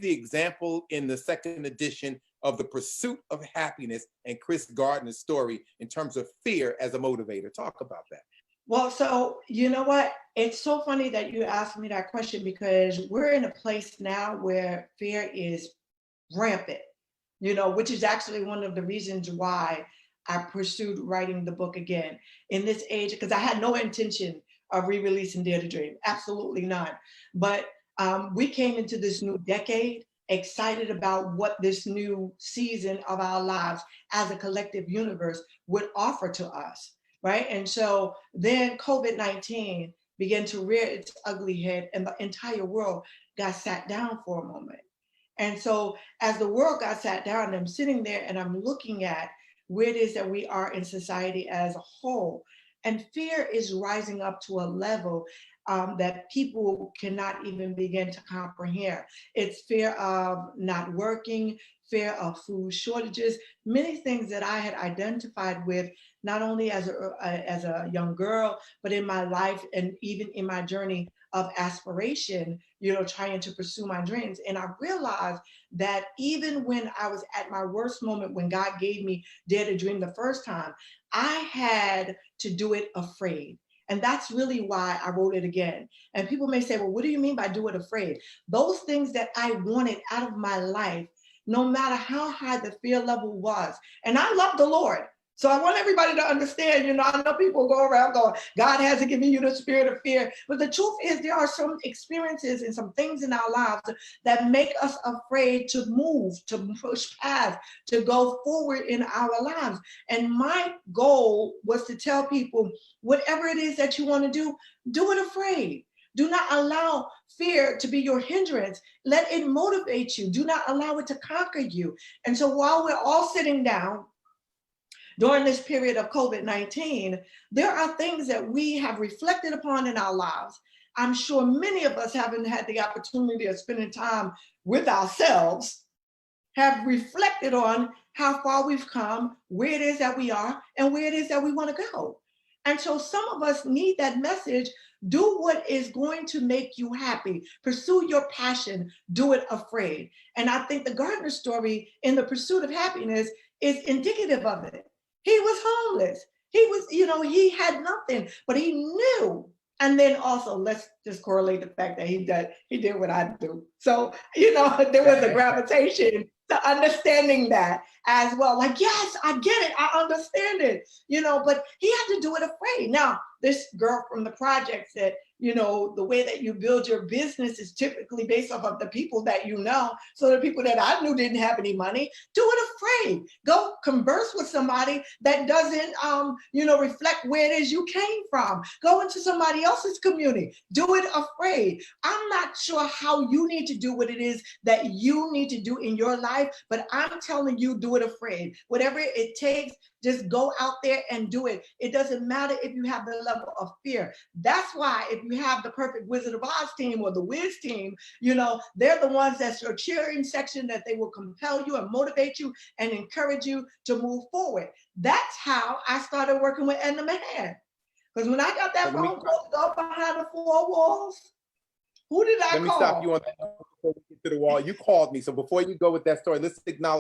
the example in the second edition of The Pursuit of Happiness and Chris Gardner's story in terms of fear as a motivator. Talk about that. Well, so you know what? It's so funny that you asked me that question because we're in a place now where fear is rampant, which is actually one of the reasons why I pursued writing the book again in this age, because I had no intention of re-releasing Dare to Dream, absolutely none. But we came into this new decade excited about what this new season of our lives as a collective universe would offer to us, right? And so then COVID-19 began to rear its ugly head and the entire world got sat down for a moment. And so as the world got sat down, I'm sitting there and I'm looking at where it is that we are in society as a whole. And fear is rising up to a level that people cannot even begin to comprehend. It's fear of not working, fear of food shortages, many things that I had identified with not only as a young girl, but in my life and even in my journey of aspiration, trying to pursue my dreams. And I realized that even when I was at my worst moment, when God gave me Dare to Dream the first time, I had to do it afraid. And that's really why I wrote it again. And people may say, well, what do you mean by do it afraid? Those things that I wanted out of my life, no matter how high the fear level was. And I love the Lord. So I want everybody to understand, I know people go around going, God hasn't given you the spirit of fear. But the truth is there are some experiences and some things in our lives that make us afraid to move, to push past, to go forward in our lives. And my goal was to tell people, whatever it is that you want to do it afraid. Do not allow fear to be your hindrance. Let it motivate you. Do not allow it to conquer you. And so while we're all sitting down, during this period of COVID-19, there are things that we have reflected upon in our lives. I'm sure many of us haven't had the opportunity of spending time with ourselves, have reflected on how far we've come, where it is that we are, and where it is that we want to go. And so some of us need that message. Do what is going to make you happy. Pursue your passion. Do it afraid. And I think the Gardner story in The Pursuit of Happiness is indicative of it. He was homeless. He was, he had nothing, but he knew. And then also, let's just correlate the fact that he did what I do. So, there was a gravitation to understanding that as well. Like, yes, I get it. I understand it, but he had to do it afraid. Now, this girl from the project said, the way that you build your business is typically based off of the people that you know. So the people that I knew didn't have any money, do it afraid. Go converse with somebody that doesn't, reflect where it is you came from. Go into somebody else's community. Do it afraid. I'm not sure how you need to do what it is that you need to do in your life, but I'm telling you, do it afraid. Whatever it takes, just go out there and do it. It doesn't matter if you have the level of fear. That's why if you have the Perfect Wizard of Oz team or the Wiz team, they're the ones that's your cheering section, that they will compel you and motivate you and encourage you to move forward. That's how I started working with Edna Mahan. Because when I got that phone call to go behind the four walls, who did I call? Let me stop you on that before we get to the wall. You called me. So before you go with that story, let's acknowledge